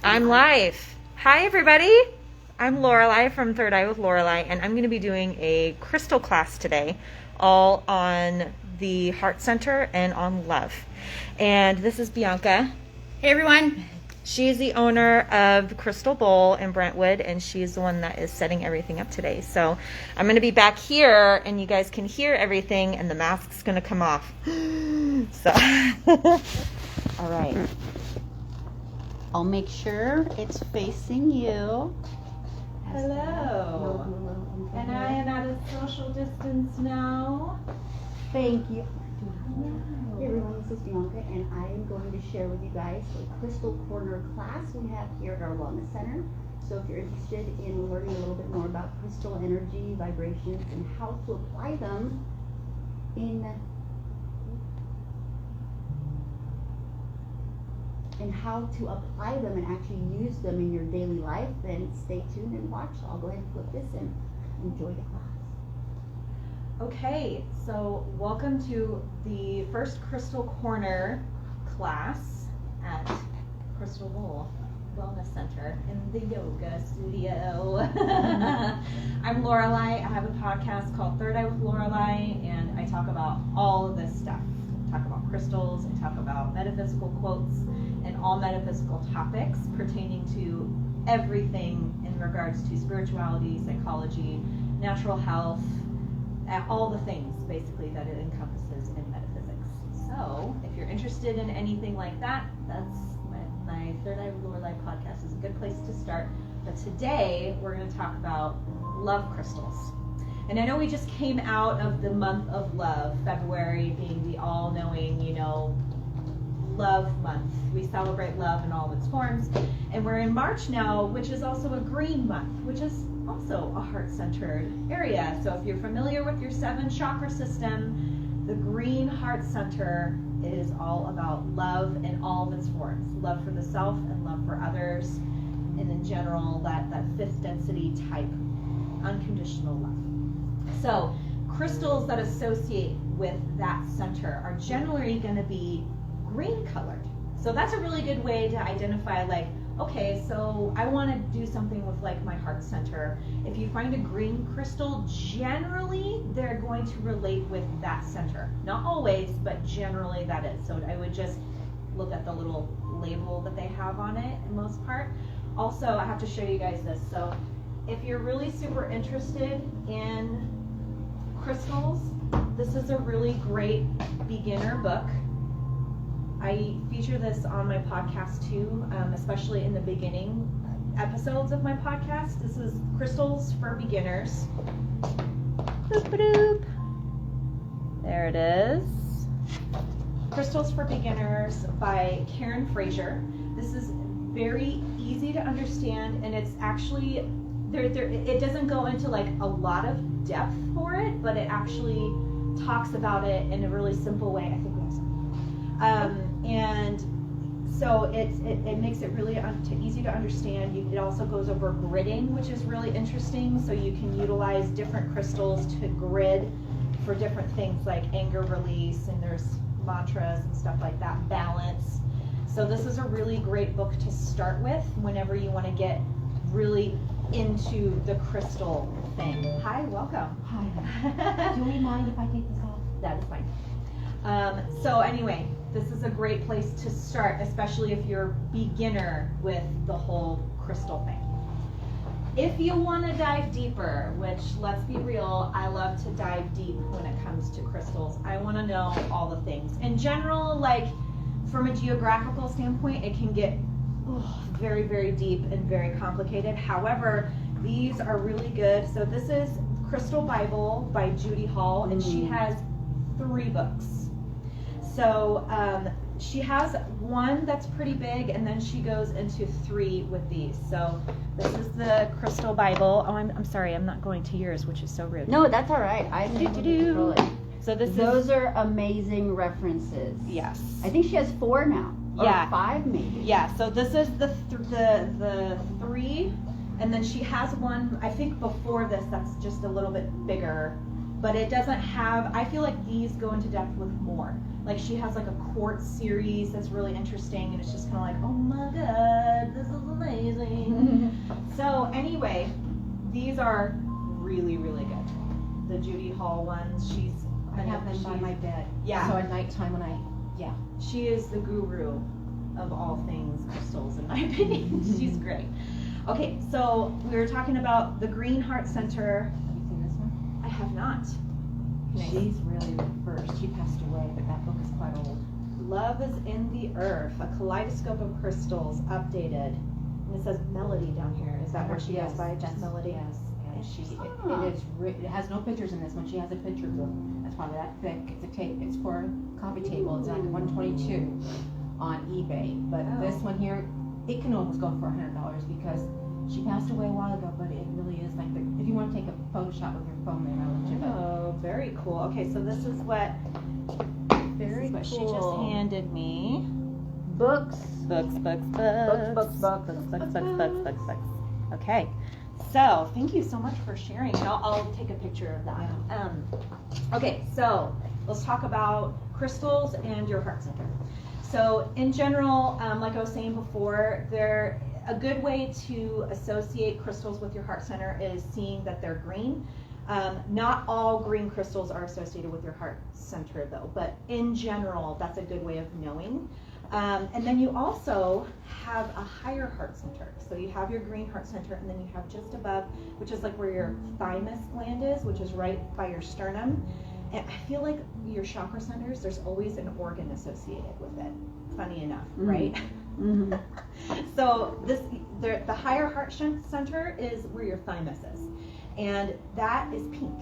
I'm live. Hi, everybody. I'm Lorelei from Third Eye with Lorelei, and I'm going to be doing a crystal class today, all on the Heart Center and on love. And this is Bianca. Hey, everyone. She is the owner of the Crystal Bowl in Brentwood, and she is the one that is setting everything up today. So I'm going to be back here, and you guys can hear everything, and the mask's going to come off. So, all right. I'll make sure it's facing you. Hello. And I am at a social distance now. Thank you. Hey everyone, this is Bianca, and I am going to share with you guys a Crystal Corner class we have here at our Wellness Center. So if you're interested in learning a little bit more about crystal energy, vibrations, and how to apply them and actually use them in your daily life, then stay tuned and watch. I'll go ahead and flip this and enjoy the class. Okay, so welcome to the first Crystal Corner class at Crystal Bowl Wellness Center in the yoga studio. I'm Lorelei. I have a podcast called Third Eye with Lorelei, and I talk about all of this stuff. I talk about crystals, I talk about metaphysical quotes, and all metaphysical topics pertaining to everything in regards to spirituality, psychology, natural health, all the things basically that it encompasses in metaphysics. So if you're interested in anything like that, that's my Third Eye with Lorelei podcast is a good place to start. But today we're going to talk about love crystals. And I know we just came out of the month of love, February being the all-knowing, love month. We celebrate love in all of its forms. And we're in March now, which is also a green month, which is also a heart-centered area. So if you're familiar with your 7 chakra system, the green heart center is all about love in all of its forms. Love for the self and love for others. And in general, that fifth density type, unconditional love. So crystals that associate with that center are generally going to be green colored. So that's a really good way to identify, okay, so I want to do something with my heart center. If you find a green crystal, generally they're going to relate with that center. Not always, but generally that is. So I would just look at the little label that they have on it in most part. Also, I have to show you guys this. So if you're really super interested in crystals, this is a really great beginner book. I feature this on my podcast too, especially in the beginning episodes of my podcast. This is Crystals for Beginners. Boop-a-doop. There it is. Crystals for Beginners by Karen Fraser. This is very easy to understand, and it's actually it doesn't go into a lot of depth for it, but it actually talks about it in a really simple way. I think we have some. And so it makes it really easy to understand. It also goes over gridding, which is really interesting. So you can utilize different crystals to grid for different things like anger release, and there's mantras and stuff like that, balance. So this is a really great book to start with whenever you want to get really into the crystal thing. Hi, welcome. Hi. Do we mind if I take this off? That is fine. So anyway, this is a great place to start, especially if you're a beginner with the whole crystal thing. If you want to dive deeper, which let's be real, I love to dive deep when it comes to crystals. I want to know all the things. In general, from a geographical standpoint, it can get very, very deep and very complicated. However, these are really good. So this is Crystal Bible by Judy Hall, and she has 3 books. So she has one that's pretty big, and then she goes into 3 with these. So this is the Crystal Bible. Oh, I'm sorry, I'm not going to yours, which is so rude. No, that's all right. I'm able to control it. So those are amazing references. Yes. I think she has 4 now. Yeah. Or 5 maybe. Yeah. So this is the 3, and then she has one I think before this that's just a little bit bigger, but it doesn't have. I feel like these go into depth with more. Like she has like a quartz series that's really interesting, and it's just kind of like, oh my god, this is anyway, these are really, really good. The Judy Hall ones, I have them by my bed. Yeah. So at nighttime when she is the guru of all things crystals, in my opinion. She's great. Okay, so we were talking about the Green Heart Center. Have you seen this one? I have not. Nice. She's really the first. She passed away, but that book is quite old. Love is in the Earth, a kaleidoscope of crystals, updated. And it says Melody down here. Is that where she goes by? Just Melody? Yes. And it has no pictures in this one. She has a picture book. That's probably that thick. It's a tape. It's for a coffee table. It's on 122 on eBay. But this one here, it can almost go for $100 because she passed away a while ago. But it really is like if you want to take a Photoshop with your phone, then I'll let you know. Oh, very cool. Okay, so this is what she just handed me. Books. Books. Okay. So, thank you so much for sharing. I'll take a picture of that. Okay, so let's talk about crystals and your heart center. So, in general, like I was saying before, a good way to associate crystals with your heart center is seeing that they're green. Not all green crystals are associated with your heart center, though, but in general, that's a good way of knowing. And then you also have a higher heart center. So you have your green heart center, and then you have just above, which is like where your thymus gland is, which is right by your sternum. And I feel like your chakra centers, there's always an organ associated with it. Funny enough, right? Mm-hmm. So the higher heart center is where your thymus is, and that is pink.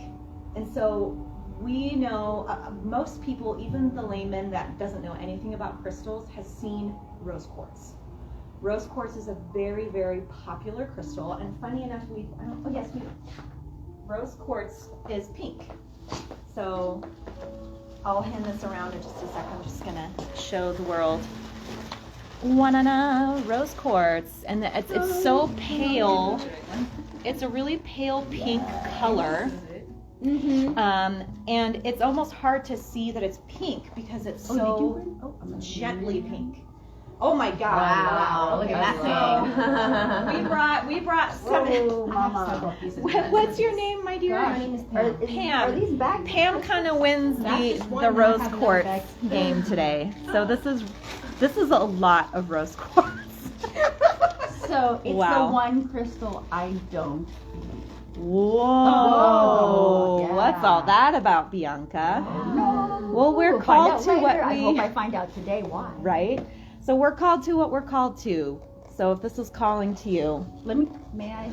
And so we know, most people, even the layman that doesn't know anything about crystals, has seen rose quartz. Rose quartz is a very, very popular crystal, and funny enough, rose quartz is pink. So I'll hand this around in just a second. I'm just gonna show the world. Rose quartz, and it's so pale. It's a really pale pink color. Mm-hmm. And it's almost hard to see that it's pink because it's so gently pink. Oh my God! Wow. Look at that thing. we brought some. Oh, Mama. What's your name, my dear? My name is Pam. Pam. Are these bags? Pam kind of wins the rose quartz game today. So this is a lot of rose quartz. So it's Wow. the one crystal I don't. Whoa! Oh, yeah. What's all that about, Bianca? No. Well, we're We'll find called out to later. what I we hope I find out today why. right. So we're called to what we're called to. So if this is calling to you, May I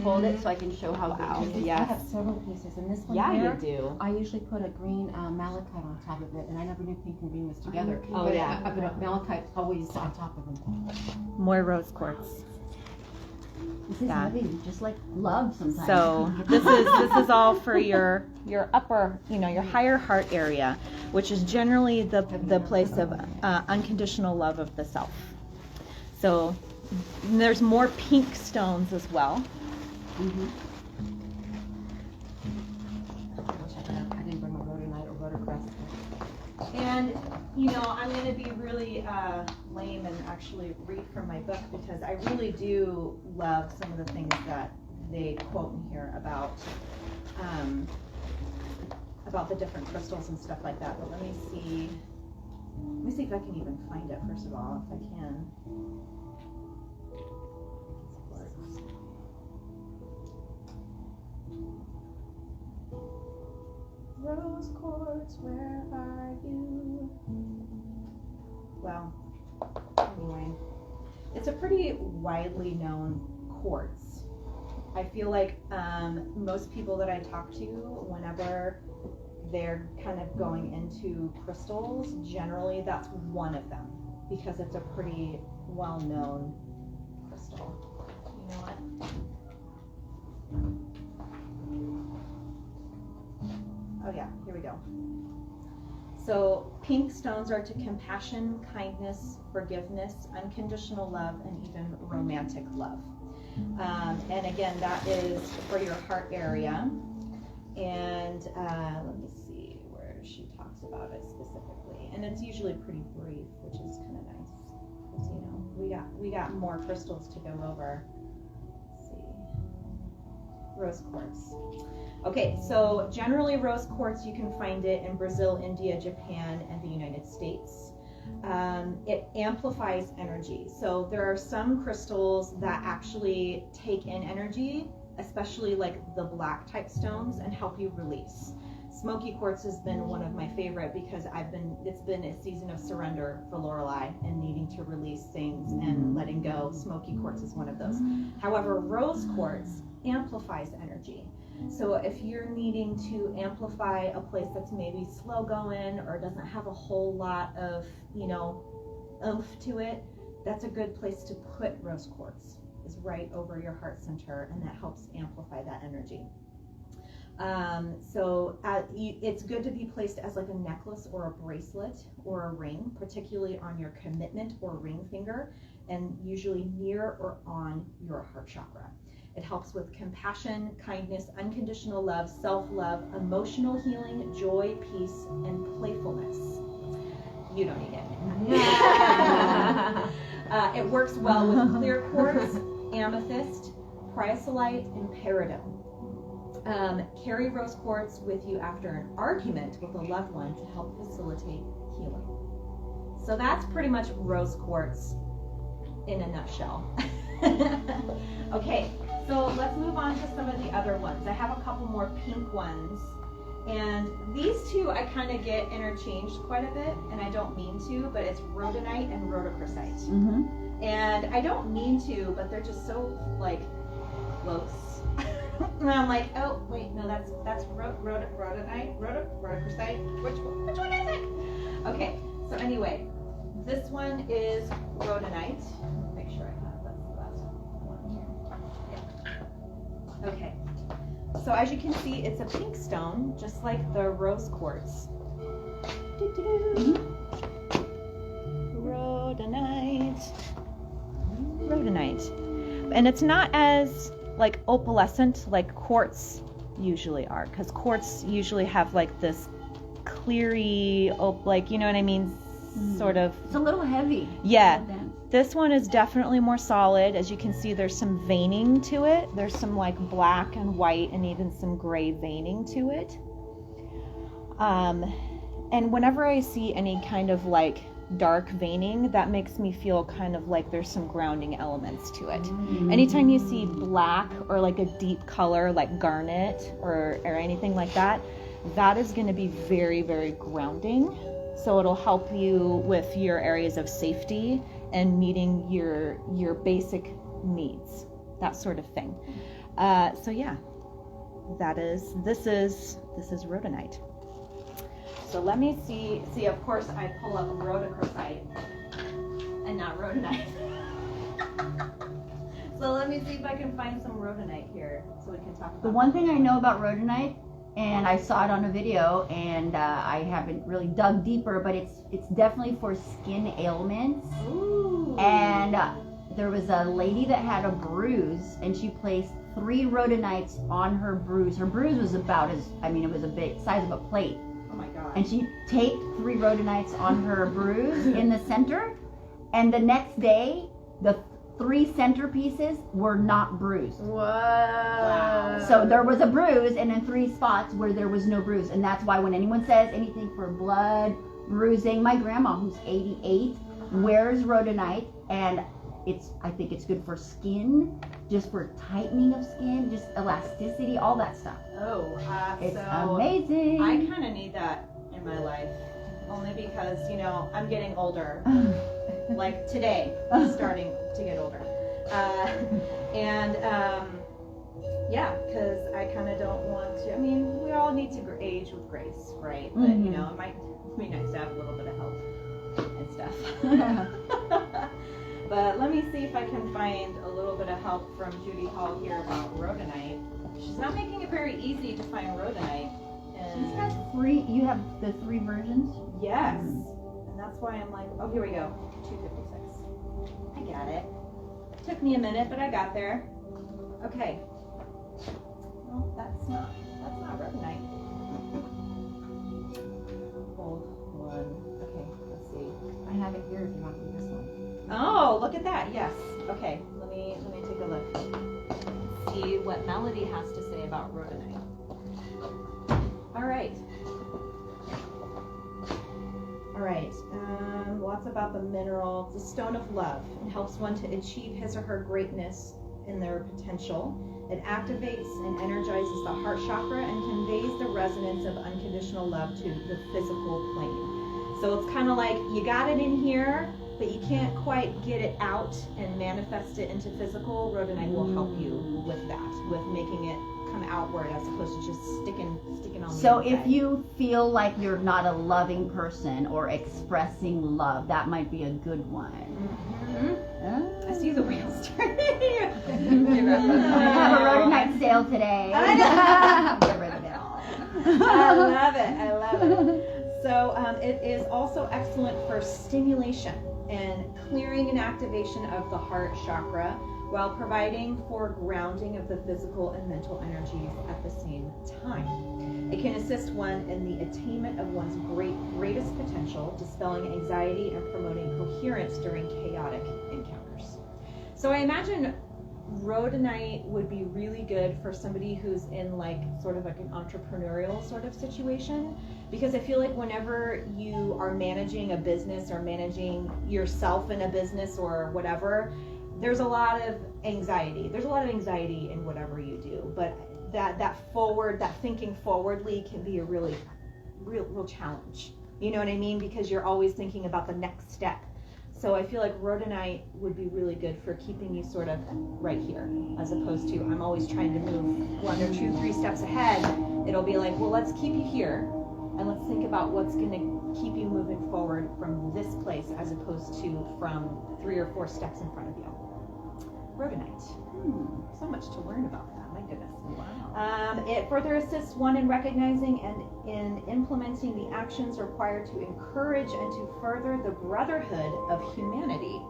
hold it so I can show how Wow. good it is? Yes. I have several pieces, and this one yeah, here, you do. I usually put a green malachite on top of it, and I never knew pink and green was together. Oh, But yeah. malachite's always on top of them. More rose quartz. This is Yeah. heavy, just like love sometimes. So this is all for your upper, your higher heart area, which is generally the place of unconditional love of the self. So there's more pink stones as well. Mhm. I didn't bring my rhodonite or rhodocrest. And I'm going to be really lame and actually read from my book because I really do love some of the things that they quote in here about the different crystals and stuff like that. But let me see if I can even find it first of all, if I can. Rose quartz, where are you? Well, anyway, it's a pretty widely known quartz. I feel like most people that I talk to, whenever they're kind of going into crystals, generally that's one of them because it's a pretty well-known crystal. You know what? Oh yeah, here we go. So pink stones are to compassion, kindness, forgiveness, unconditional love, and even romantic love. And again, that is for your heart area. And let me see where she talks about it specifically. And it's usually pretty brief, which is kind of nice. Because we got more crystals to go over. Let's Rose quartz. Okay, so generally rose quartz, you can find it in Brazil, India, Japan, and the United States. It amplifies energy. So there are some crystals that actually take in energy, especially like the black type stones, and help you release. Smoky quartz has been one of my favorite because it's been a season of surrender for Lorelei and needing to release things and letting go. Smoky quartz is one of those. However, rose quartz amplifies energy. So if you're needing to amplify a place that's maybe slow going or doesn't have a whole lot of, oomph to it, that's a good place to put rose quartz, is right over your heart center, and that helps amplify that energy. It's good to be placed as like a necklace or a bracelet or a ring, particularly on your commitment or ring finger, and usually near or on your heart chakra. It helps with compassion, kindness, unconditional love, self-love, emotional healing, joy, peace, and playfulness. You don't need it. It works well with clear quartz, amethyst, chrysolite, and peridot. Carry rose quartz with you after an argument with a loved one to help facilitate healing. So that's pretty much rose quartz in a nutshell. Okay, so let's move on to some of the other ones. I have a couple more pink ones, and these two I kind of get interchanged quite a bit, and I don't mean to, but it's rhodonite and rhodochrosite. Mm-hmm. And I don't mean to, but they're just so like close. And I'm like, oh wait, no, that's rhodonite, rhodochrosite. Which one is it? Okay, so anyway, this one is rhodonite. Make sure I have that's the last one here. Okay, so as you can see, it's a pink stone, just like the rose quartz. Rhodonite, and it's not as like opalescent like quartz usually are, because quartz usually have like this cleary, like, you know what I mean, sort of. It's a little heavy. Yeah, this one is definitely more solid. As you can see, there's some veining to it. There's some like black and white and even some gray veining to it. And whenever I see any kind of like dark veining, that makes me feel kind of like there's some grounding elements to it. Anytime you see black or like a deep color like garnet or anything like that, that is going to be very, very grounding. So it'll help you with your areas of safety and meeting your basic needs, that sort of thing. So yeah, this is rhodonite. So let me see, of course I pull up rhodochrosite and not rhodonite. So let me see if I can find some rhodonite here so we can talk about The one thing I know about rhodonite, and I saw it on a video, and I haven't really dug deeper, but it's definitely for skin ailments. Ooh. And there was a lady that had a bruise, and she placed 3 rhodonites on her bruise. Her bruise was about it was a big size of a plate. Oh my God. And she taped 3 rhodonites on her bruise in the center, and the next day, the 3 centerpieces were not bruised. Whoa. Wow. So there was a bruise, and in 3 spots where there was no bruise. And that's why when anyone says anything for blood, bruising, my grandma, who's 88, wears rhodonite, and I think it's good for skin, just for tightening of skin, just elasticity, all that stuff. Oh, It's so amazing. I kind of need that in my life, only because, I'm getting older. Like today, I'm starting to get older. Yeah, because I kind of don't want to, we all need to age with grace, right? But, it might be nice to have a little bit of help and stuff. But let me see if I can find a little bit of help from Judy Hall here about rhodonite. She's not making it very easy to find rhodonite. She's got 3, you have the 3 versions? Yes. And that's why I'm like, oh, here we go. 256. I got it. Took me a minute, but I got there. Okay. Well, that's not rhodonite. Hold one. Okay, let's see. I have it here if you want to do this one. Oh, look at that. Yes. Okay. Let me take a look. Let's see what Melody has to say about rhodonite. All right. All right. Lots about the mineral. It's a stone of love. It helps one to achieve his or her greatness in their potential. It activates and energizes the heart chakra and conveys the resonance of unconditional love to the physical plane. So it's kind of like you got it in here, but you can't quite get it out and manifest it into physical. Rhodonite will help you with that, with making it come outward as opposed to just sticking on the So inside. if you feel like you're not a loving person or expressing love, that might be a good one. I see the wheels turning. We have a rhodonite sale today. Get rid of it all. I love it. So it is also excellent for stimulation and clearing and activation of the heart chakra while providing for grounding of the physical and mental energies at the same time. It can assist one in the attainment of one's greatest potential, dispelling anxiety and promoting coherence during chaotic encounters. So I imagine rhodonite would be really good for somebody who's in like sort of like an entrepreneurial sort of situation, because I feel like whenever you are managing a business or managing yourself in a business or whatever, there's a lot of anxiety. There's a lot of anxiety in whatever you do, but that thinking forwardly can be a real challenge. You know what I mean? Because you're always thinking about the next step. So I feel like rhodonite would be really good for keeping you sort of right here, as opposed to I'm always trying to move 1 or 2, 3 steps ahead. It'll be like, well, let's keep you here and let's think about what's going to keep you moving forward from this place as opposed to from 3 or 4 steps in front of you. Rhodonite. So much to learn about that. My goodness. Wow. It further assists one in recognizing and in implementing the actions required to encourage and to further the brotherhood of humanity,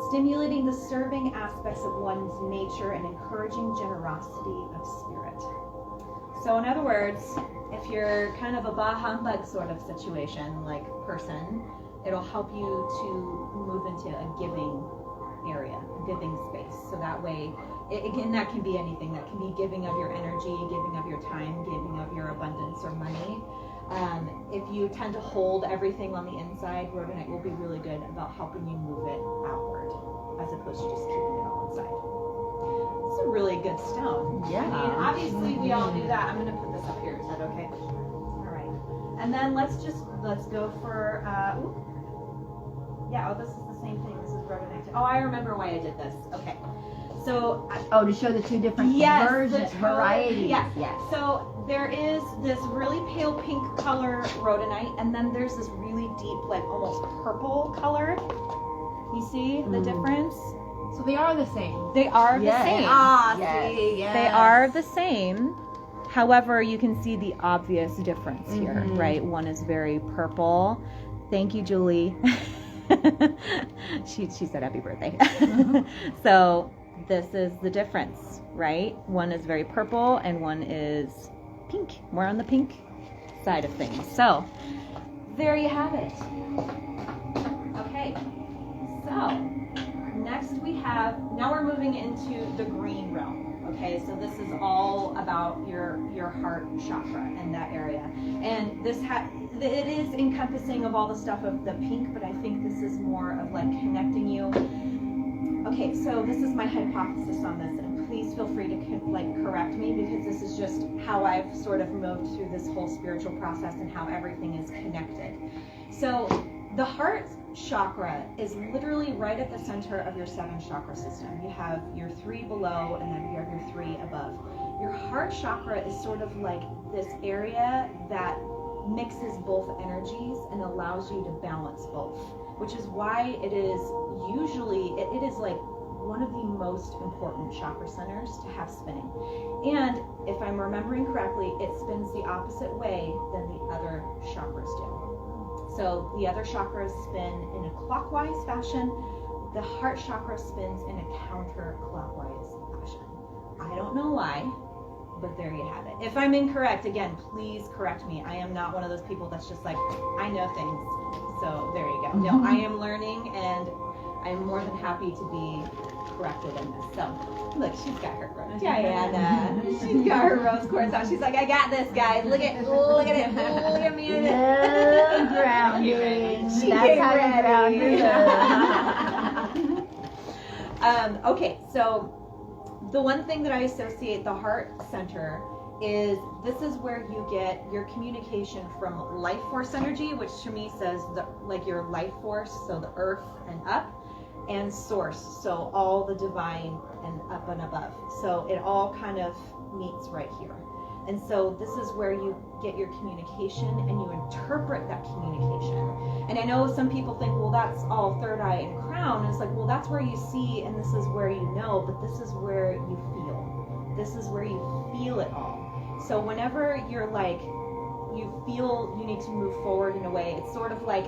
stimulating the serving aspects of one's nature and encouraging generosity of spirit. So in other words, if you're kind of a bah humbug sort of situation, like person, it'll help you to move into a giving area, a giving space. So that way, again, that can be anything. That can be giving of your energy, giving of your time, giving of your abundance or money. If you tend to hold everything on the inside, rhodonite will be really good about helping you move it outward, as opposed to just keeping it all inside. It's a really good stone. Yeah. I mean, obviously we all do that. I'm going to put this up here. Is that okay? All right. And then let's go for, this is the same thing. This is rhodonite. Oh, I remember why I did this. Okay. So to show the 2 different versions, varieties. Yes. Yes. So there is this really pale pink color rhodonite, and then there's this really deep, like almost purple color. You see the difference? So they are the same. They are the same. See, yes. They are the same. However, you can see the obvious difference here, right? One is very purple. Thank you, Julie. She said happy birthday. So this is the difference, right? One is very purple and one is pink. More on the pink side of things. So there you have it. Okay. So next now we're moving into the green realm. Okay, so this is all about your heart chakra and that area. And it is encompassing of all the stuff of the pink, but I think this is more of like connecting you. Okay, so this is my hypothesis on this, and please feel free to correct me, because this is just how I've sort of moved through this whole spiritual process and how everything is connected. So the heart chakra is literally right at the center of your 7 chakra system. You have your 3 below, and then you have your 3 above. Your heart chakra is sort of like this area that mixes both energies and allows you to balance both, which is why it is usually, it is like one of the most important chakra centers to have spinning. And if I'm remembering correctly, it spins the opposite way than the other chakras do. So the other chakras spin in a clockwise fashion. The heart chakra spins in a counterclockwise fashion. I don't know why, but there you have it. If I'm incorrect, again, please correct me. I am not one of those people that's just like, I know things, so there you go. No, I am learning, and I'm more than happy to be corrected in this. So, look, she's got her rose. Diana, she's got her rose quartz out. She's like, I got this, guys. Look at it. Look at me in it. Grounding. She That's came how you ground her. Okay, so the one thing that I associate the heart center is this is where you get your communication from life force energy, which to me says like your life force, so the earth and up, and source, so all the divine and up and above. So it all kind of meets right here. And so this is where you get your communication and you interpret that communication. And I know some people think, well, that's all third eye and crown. And it's like, well, that's where you see and this is where you know, but this is where you feel. This is where you feel it all. So whenever you're like, you feel you need to move forward in a way, it's sort of like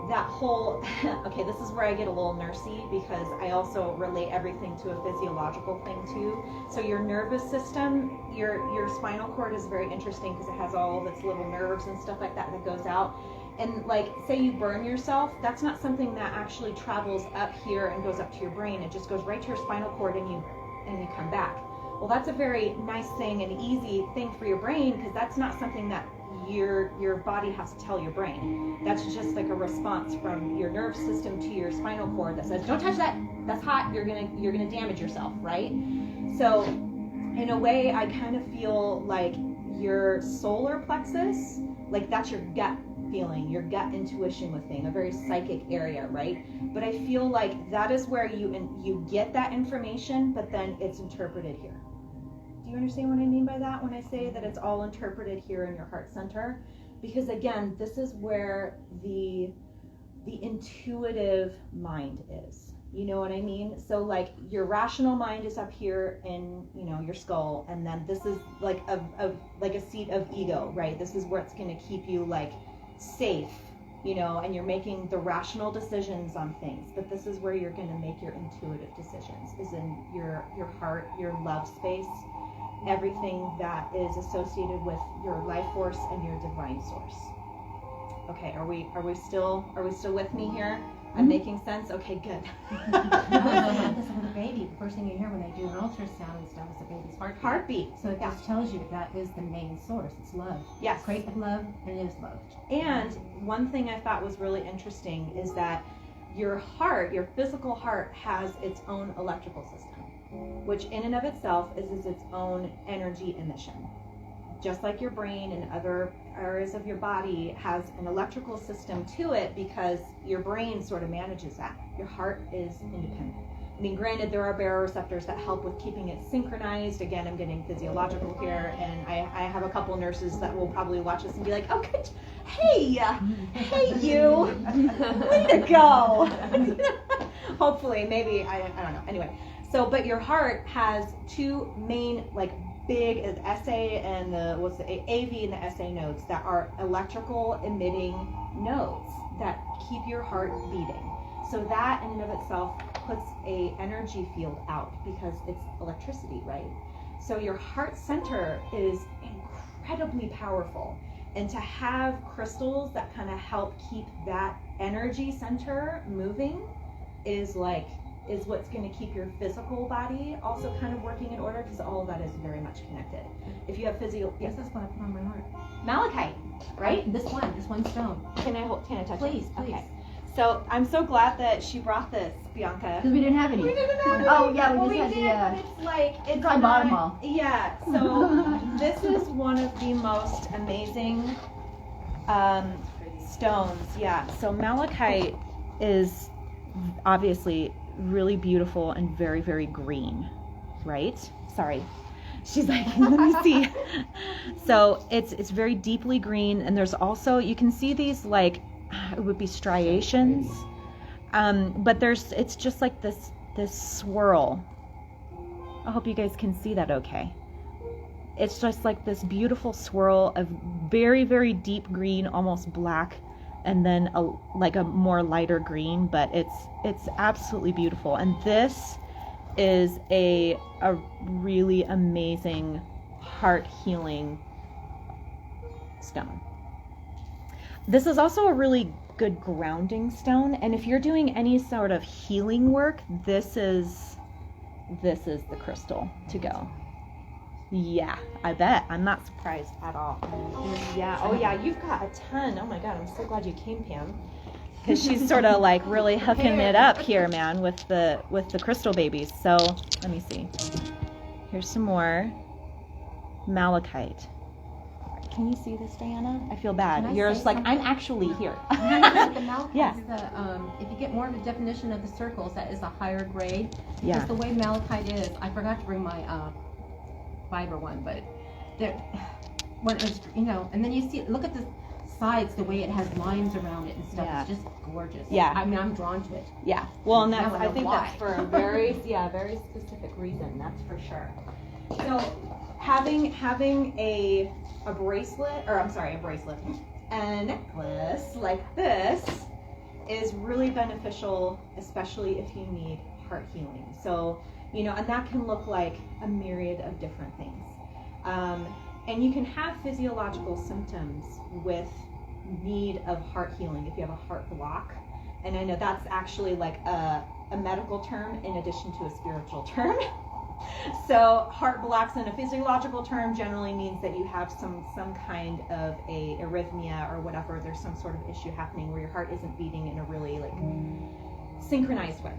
that whole, okay, this is where I get a little nursey because I also relate everything to a physiological thing too. So your nervous system, your spinal cord is very interesting because it has all of its little nerves and stuff like that that goes out. And like, say you burn yourself, that's not something that actually travels up here and goes up to your brain. It just goes right to your spinal cord and you come back. Well, that's a very nice thing and easy thing for your brain because that's not something that your body has to tell your brain. That's just like a response from your nerve system to your spinal cord that says, don't touch that, that's hot, you're gonna damage yourself, right? So in a way, I kind of feel like your solar plexus, like that's your gut feeling, your gut intuition with things, a very psychic area, right? But I feel like that is where you get that information, but then it's interpreted here. Do you understand what I mean by that when I say that it's all interpreted here in your heart center? Because again, this is where the intuitive mind is. You know what I mean? So like your rational mind is up here in, your skull, and then this is like a seat of ego, right? This is where it's going to keep you like safe, and you're making the rational decisions on things. But this is where you're going to make your intuitive decisions, is in your heart, your love space. Everything that is associated with your life force and your divine source. Okay, are we still with me here? I'm making sense? Okay, good. The baby, the first thing you hear when they do an ultrasound and stuff is the baby's heartbeat. So it just tells you that is the main source. It's love. Yes. Great love, and it is love. And one thing I thought was really interesting is that your heart, your physical heart, has its own electrical system, which in and of itself is its own energy emission. Just like your brain and other areas of your body has an electrical system to it because your brain sort of manages that. Your heart is independent. I mean, granted, there are baroreceptors that help with keeping it synchronized. Again, I'm getting physiological here, and I have a couple nurses that will probably watch this and be like, oh, good. Hey you, way to go. Hopefully, maybe, I don't know. Anyway. So, but your heart has two main, like big SA and the AV and the SA nodes that are electrical emitting nodes that keep your heart beating. So that in and of itself puts a energy field out because it's electricity, right? So your heart center is incredibly powerful. And to have crystals that kind of help keep that energy center moving is what's going to keep your physical body also kind of working in order, because all of that is very much connected. If you have Yes, that's what I put on my heart. malachite, right? This one stone. Can I touch Please, it? please. Okay. So I'm so glad that she brought this, Bianca. Because we didn't have any. We didn't have any. Oh, yeah, we Well, just had did, but it's on bottom hall. Yeah. So this is one of the most amazing stones. Yeah. So malachite is obviously really beautiful and very, very green, right? Sorry. She's like, let me see. So it's very deeply green, and there's also, you can see these like, it would be striations, but it's just like this swirl. I hope you guys can see that okay. It's just like this beautiful swirl of very, very deep green, almost black, and then a more lighter green, but it's absolutely beautiful. And this is a really amazing heart healing stone. This is also a really good grounding stone. And if you're doing any sort of healing work, this is the crystal to go. Yeah, I bet. I'm not surprised at all. Yeah. Oh yeah, you've got a ton. Oh my God, I'm so glad you came, Pam. Because she's sort of like really hooking it up here, man, with the crystal babies. So let me see. Here's some more malachite. Can you see this, Diana? I feel bad. You're just like, I'm actually here. The malachite Yeah. is if you get more of a definition of the circles, that is a higher grade. Yeah. Because the way malachite is, I forgot to bring my fiber one, but when it was, and then you see, look at the sides, the way it has lines around it and stuff. Yeah. It's just gorgeous. Yeah. I mean, I'm drawn to it. Yeah. Well, and Now that's, I I know think why. that's for a very specific reason. That's for sure. So having a bracelet, a necklace like this is really beneficial, especially if you need heart healing. So, and that can look like a myriad of different things. And you can have physiological symptoms with need of heart healing if you have a heart block. And I know that's actually like a medical term in addition to a spiritual term. So heart blocks in a physiological term generally means that you have some kind of a arrhythmia or whatever. There's some sort of issue happening where your heart isn't beating in a really like synchronized way.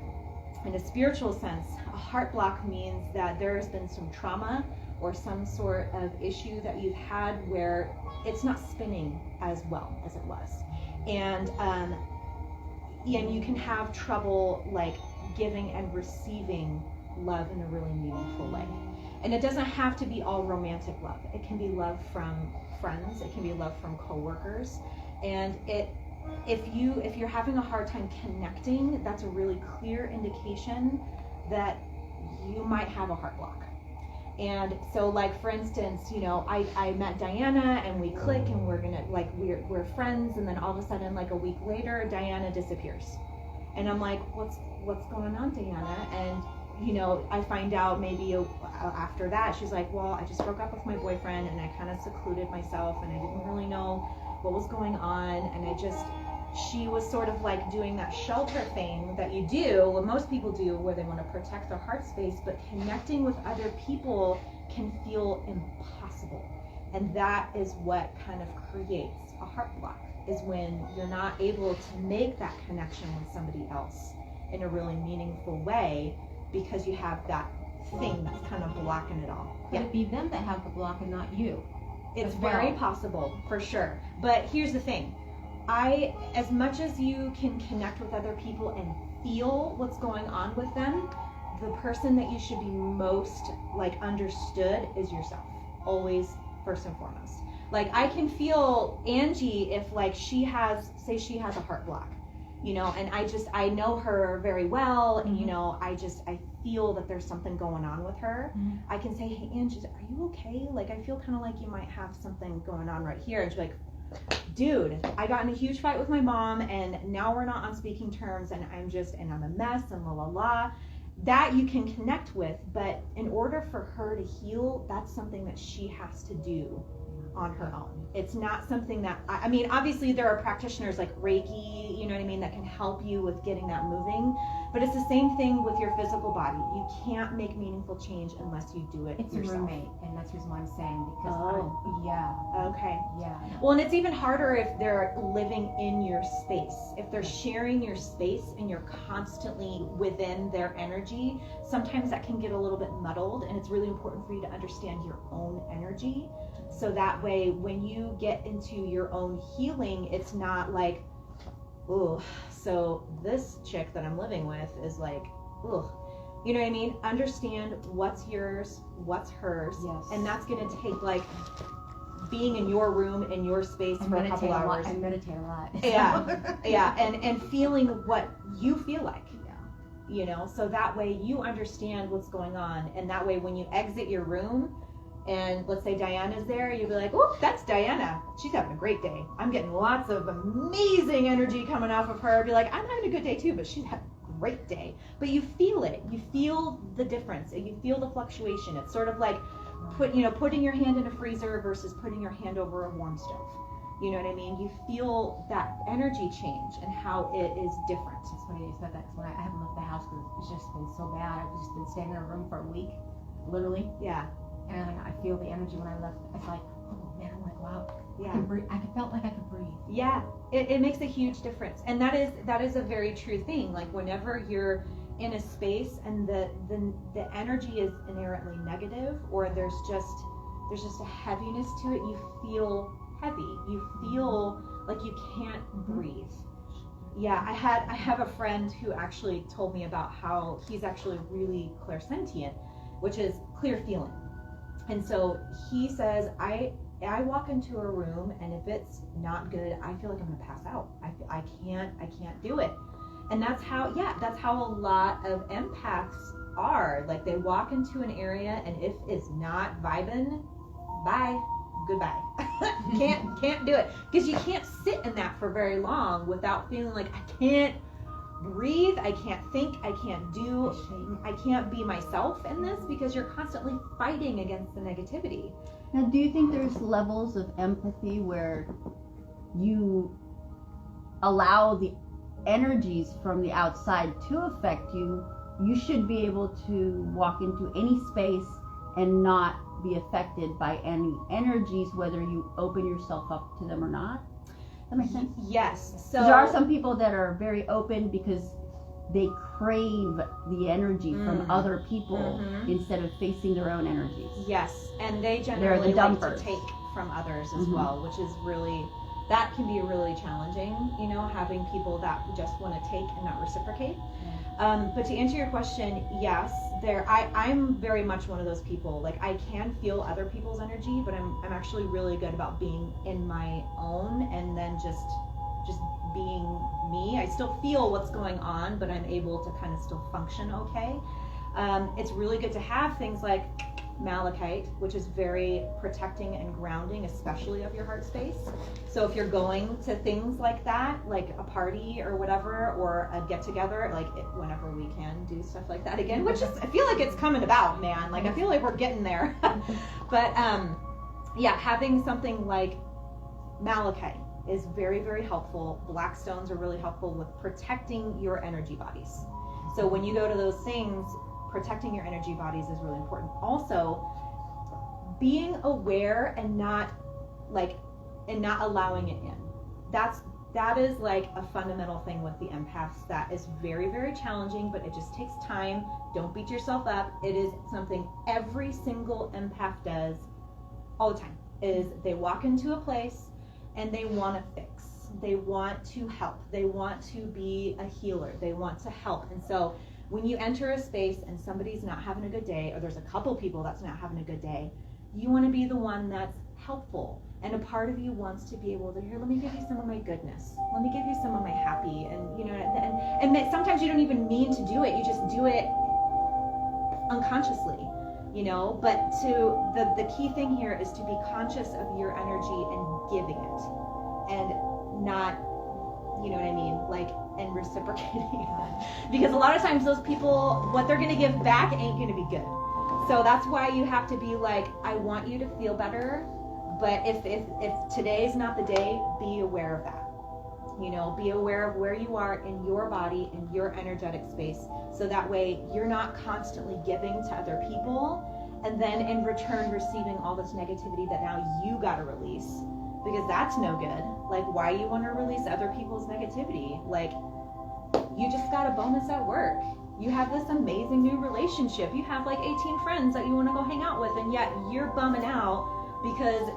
In a spiritual sense, a heart block means that there has been some trauma or some sort of issue that you've had where it's not spinning as well as it was. And you can have trouble like giving and receiving love in a really meaningful way. And it doesn't have to be all romantic love. It can be love from friends, it can be love from coworkers. And if you're having a hard time connecting, that's a really clear indication that you might have a heart block. And so like for instance, I met Diana and we click and we're friends, and then all of a sudden like a week later Diana disappears. And I'm like, what's going on, Diana? And I find out maybe after that, she's like, well, I just broke up with my boyfriend and I kind of secluded myself and I didn't really know what was going on. And she was sort of like doing that shelter thing that you do, what most people do, where they want to protect their heart space, but connecting with other people can feel impossible. And that is what kind of creates a heart block, is when you're not able to make that connection with somebody else in a really meaningful way, because you have that thing that's kind of blocking it all. Could it be them that have the block and not you? It's very possible, for sure. But here's the thing. As much as you can connect with other people and feel what's going on with them, the person that you should be most like understood is yourself. Always, first and foremost. Like I can feel Angie if like she has a heart block. And I know her very well, and I feel that there's something going on with her. Mm-hmm. I can say, hey Angie, are you okay? Like I feel kind of like you might have something going on right here. And she's like, dude, I got in a huge fight with my mom and now we're not on speaking terms, and I'm a mess and la la la. That you can connect with, but in order for her to heal, that's something that she has to do on her own. It's not something that, I mean, obviously there are practitioners like Reiki, you know what I mean, that can help you with getting that moving, but it's the same thing with your physical body. You can't make meaningful change unless you do it yourself. It's a roommate, and that's the reason why I'm saying, because yeah. Okay. Yeah. Well, and it's even harder if they're living in your space. If they're sharing your space and you're constantly within their energy, sometimes that can get a little bit muddled, and it's really important for you to understand your own energy. So that way, when you get into your own healing, it's not like, oh, so this chick that I'm living with is like, ugh. You know what I mean? Understand what's yours, what's hers. Yes. And that's going to take like being in your room, in your space for a couple hours. I meditate a lot. Yeah. And feeling what you feel like. So that way you understand what's going on. And that way when you exit your room, and let's say Diana's there, you'll be like, oh, that's Diana. She's having a great day. I'm getting lots of amazing energy coming off of her. Be like, I'm having a good day too, but she's having a great day. But you feel it. You feel the difference. And you feel the fluctuation. It's sort of like putting your hand in a freezer versus putting your hand over a warm stove. You know what I mean? You feel that energy change and how it is different. It's funny you said that, because when I haven't left the house because it's just been so bad. I've just been staying in a room for a week, literally. Yeah. And I feel the energy when I left. It's like, oh man, I'm like, wow. Yeah. I can breathe. I felt like I could breathe. Yeah. It makes a huge difference. And that is a very true thing. Like whenever you're in a space and the energy is inherently negative, or there's just a heaviness to it, you feel heavy. You feel like you can't breathe. Yeah, I have a friend who actually told me about how he's actually really clairsentient, which is clear feeling. And so he says, I walk into a room, and if it's not good, I feel like I'm gonna pass out. I can't do it. And that's how a lot of empaths are. Like they walk into an area, and if it's not vibing, bye, goodbye. can't do it, because you can't sit in that for very long without feeling like I can't breathe, I can't think, I can't be myself in this, because you're constantly fighting against the negativity. Now, do you think there's levels of empathy where you allow the energies from the outside to affect you? You should be able to walk into any space and not be affected by any energies, whether you open yourself up to them or not. That makes sense? Yes. So there are some people that are very open because they crave the energy from other people instead of facing their own energies. Yes, and they generally the like to take from others as well, which is really, that can be really challenging, having people that just want to take and not reciprocate. But to answer your question, yes, I'm very much one of those people. Like I can feel other people's energy, but I'm actually really good about being in my own, and then just being me. I still feel what's going on, but I'm able to kind of still function okay. It's really good to have things like malachite, which is very protecting and grounding, especially of your heart space. So if you're going to things like that, like a party or whatever, or a get together, like whenever we can do stuff like that again, which is, I feel like it's coming about, man. Like I feel like we're getting there. But yeah, having something like malachite is very, very helpful. Black stones are really helpful with protecting your energy bodies. So when you go to those things, protecting your energy bodies is really important. Also, being aware and not allowing it in. That is like a fundamental thing with the empaths that is very, very challenging, but it just takes time. Don't beat yourself up. It is something every single empath does all the time, is they walk into a place and they want to fix. They want to help. They want to be a healer. They want to help. And so when you enter a space and somebody's not having a good day, or there's a couple people that's not having a good day, you want to be the one that's helpful. And a part of you wants to be able to, here, let me give you some of my goodness. Let me give you some of my happy. And sometimes you don't even mean to do it. You just do it unconsciously, But the key thing here is to be conscious of your energy and giving it, and not, and reciprocating it. Because a lot of times those people, what they're going to give back ain't going to be good. So that's why you have to be like, I want you to feel better, but if today's not the day, be aware of that. Be aware of where you are in your body, in your energetic space, so that way you're not constantly giving to other people, and then in return receiving all this negativity that now you got to release, because that's no good. Like, why you want to release other people's negativity? Like, you just got a bonus at work. You have this amazing new relationship. You have like 18 friends that you want to go hang out with, and yet you're bumming out because,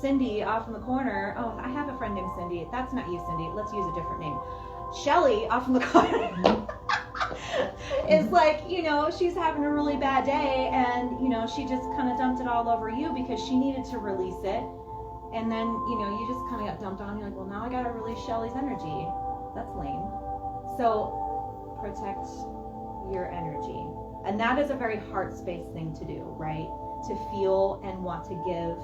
Cindy off in the corner, oh, I have a friend named Cindy. That's not you, Cindy. Let's use a different name. Shelly off in the corner is like, she's having a really bad day, and, she just kind of dumped it all over you because she needed to release it. And then, you just kind of got dumped on. You're like, well, now I got to release Shelly's energy. That's lame. So protect your energy. And that is a very heart space thing to do, right? To feel and want to give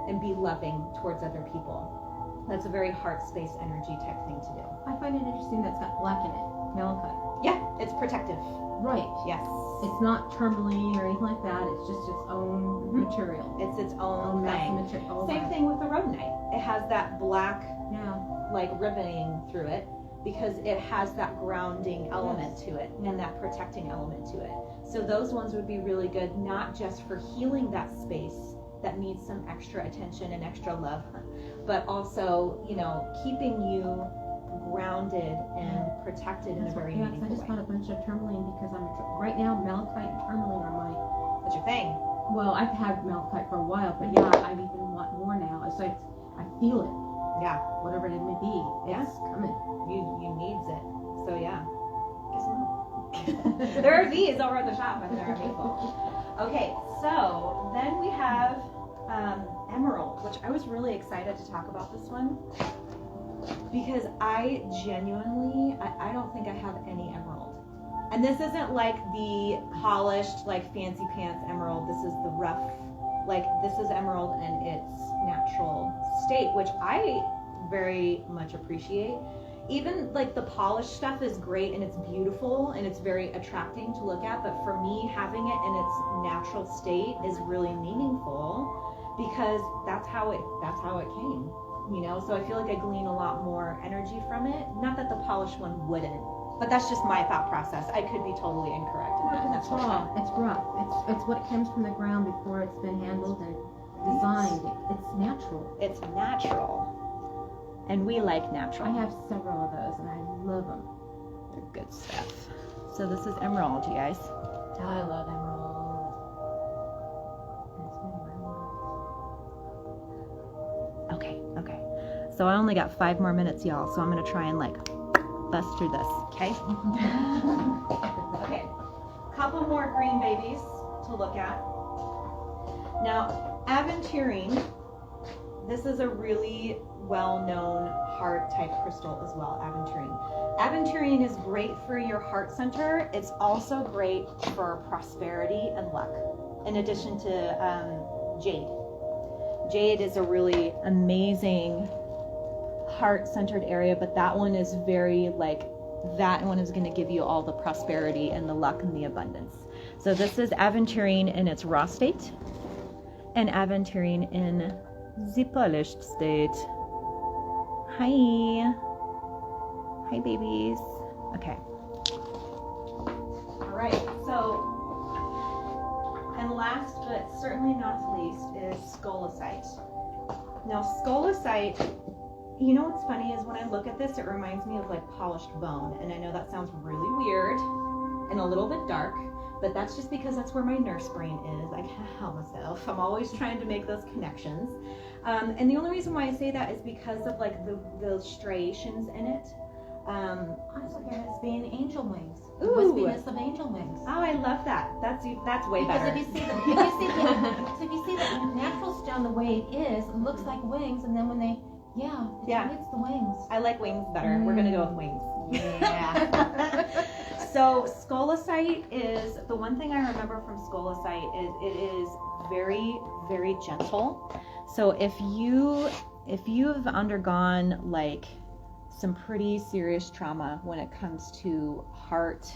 and be loving towards other people. That's a very heart space energy type thing to do. I find it interesting that's got black in it, malachite. Yeah, it's protective. Right. Yes. It's not tourmaline or anything like that. It's just its own material. It's its own thing. Material. Same thing with the rhodonite. It has that black, Yeah. like, ribboning through it because it has that grounding element to it and that protecting element to it. So those ones would be really good, not just for healing that space that needs some extra attention and extra love, but also, you know, keeping you grounded and protected in a very I meaningful just way. got a bunch of tourmaline because right now malachite and tourmaline are my. That's your thing. Well, I've had malachite for a while, but yeah, I even want more now. It's like I feel it. Yeah. Whatever it may be, it's coming. You needs it. So yeah. Guess not. There are these over at the shop and they're amazing. Okay, so then we have emerald, which I was really excited to talk about this one because I genuinely, I don't think I have any emerald. And this isn't like the polished, like fancy pants emerald. This is the rough, like this is emerald in its natural state, which I very much appreciate. Even like the polished stuff is great and it's beautiful and it's very attracting to look at, but for me, having it in its natural state is really meaningful because that's how it came, you know. So I feel like I glean a lot more energy from it. Not that the polished one wouldn't, but that's just my thought process. I could be totally incorrect in that. And that's It's raw. It's rough. It's what comes from the ground before it's been handled and designed. It's natural. It's natural. And we like natural. I have several of those and I love them. They're good stuff. So this is emerald, you guys. I love emerald. Okay. So I only got 5 more minutes, y'all. So I'm gonna try and like bust through this, okay? Okay. Couple more green babies to look at. Now, aventurine. This is a really well-known heart type crystal as well, aventurine. Aventurine is great for your heart center. It's also great for prosperity and luck, in addition to jade. Jade is a really amazing heart-centered area, but that one is very like, that one is going to give you all the prosperity and the luck and the abundance. So this is aventurine in its raw state and aventurine in the polished state. Hi babies. Okay. All right. So, and last but certainly not least is scolecite. Now, scolecite, you know what's funny is when I look at this, it reminds me of like polished bone, and I know that sounds really weird and a little bit dark, but that's just because that's where my nurse brain is. I can't help myself. I'm always trying to make those connections. And the only reason why I say that is because of like the striations in it. I was looking at it as being angel wings. Ooh. The wispiness of angel wings. Oh, I love that. That's way Because better. if you see the natural stone the way it is, it looks like wings, and then when they, it's the wings. I like wings better. We're gonna go with wings. Yeah. So scolecite is, the one thing I remember from scolecite is it is very, very gentle. So if you've undergone like some pretty serious trauma when it comes to heart,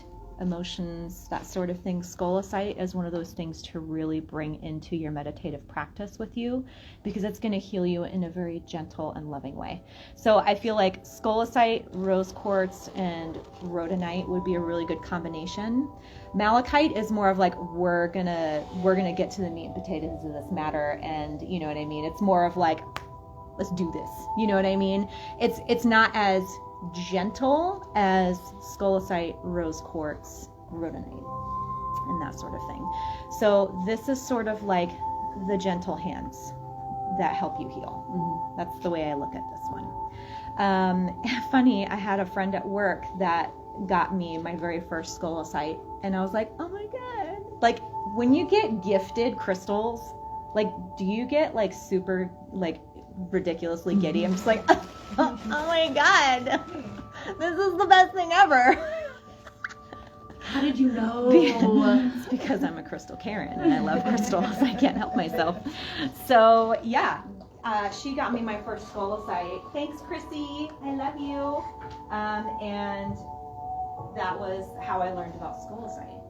emotions, that sort of thing, scolecite is one of those things to really bring into your meditative practice with you, because it's going to heal you in a very gentle and loving way. So I feel like scolecite, rose quartz, and rhodonite would be a really good combination. Malachite is more of like, we're gonna get to the meat and potatoes of this matter, and you know what I mean? It's more of like, let's do this. You know what I mean? It's not as gentle as scolecite, rose quartz, rhodonite, and that sort of thing. So this is sort of like the gentle hands that help you heal. Mm-hmm. That's the way I look at this one. Funny, I had a friend at work that got me my very first scolecite, and I was like, oh my god. Like, when you get gifted crystals, like, do you get like super like ridiculously giddy? I'm just like, oh my god, this is the best thing ever. How did you know? It's because I'm a crystal Karen and I love crystals. I can't help myself. So yeah, she got me my first scolecite. Thanks, Chrissy. I love you. And that was how I learned about scolecite.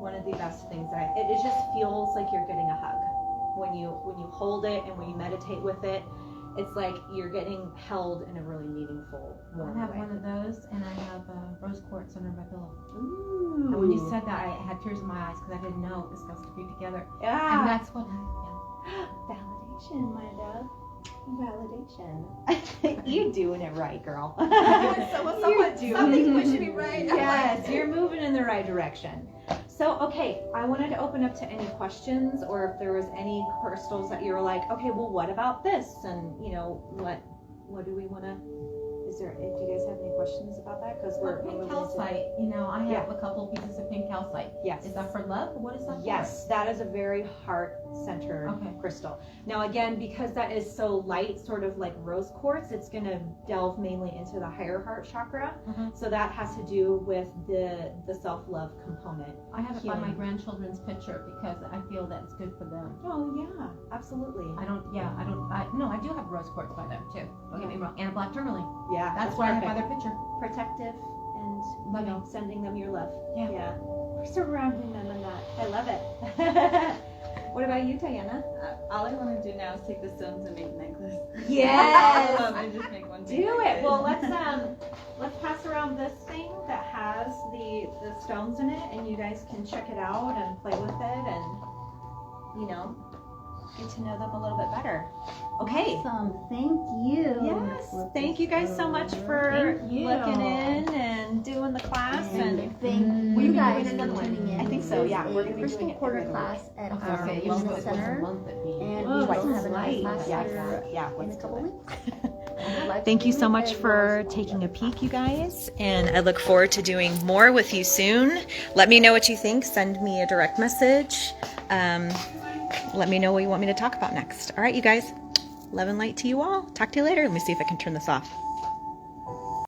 one of the best things that it just feels like you're getting a hug when you hold it, and when you meditate with it. It's like you're getting held in a really meaningful, warm I have way. one of those, and I have rose quartz under my pillow. Ooh. And when you said that, I had tears in my eyes because I didn't know it was supposed to be together. Yeah. And that's what happened. Validation, my love. Validation. You're doing it right, girl. Something's pushing me right. Yes, you're moving in the right direction. So, okay, I wanted to open up to any questions, or if there was any crystals that you were like, okay, well, what about this? And, you know, what do we want to, do you guys have any questions about that? Because we're Pink moving calcite, you know, I have a couple pieces of pink calcite. Yes. Is that for love, or what is that for? Yes, that is a very heart-centered crystal. Now, again, because that is so light, sort of like rose quartz, it's going to delve mainly into the higher heart chakra. So that has to do with the self-love component. I have it by my grandchildren's picture because I feel that's good for them. Oh, yeah, absolutely. I do have rose quartz by them too. Don't get me wrong. And a black tourmaline. Yeah, That's what I have by their picture. Protective and Loving. Sending them your love. Yeah. We're surrounding them in that. I love it. What about you, Diana? All I want to do now is take the stones and make a necklace. Yes. And just make one. Do it. Well, let's pass around this thing that has the stones in it, and you guys can check it out and play with it, and get to know them a little bit better. Okay. Awesome. Thank you. Yes. Thank you guys so much for looking in and doing the class. And thank you guys for another one. tuning in. I think so, yeah. This is We're a gonna be crystal doing it quarter every class at Okay, our so usually wellness it's once a center. month it'd be. And Oh, we this will is have another light. class Yes. here Yeah, in a let's do couple it. weeks. Thank you so much for taking a peek, you guys, and I look forward to doing more with you soon. Let me know what you think. Send me a direct message. Let me know what you want me to talk about next. All right, you guys. Love and light to you all. Talk to you later. Let me see if I can turn this off.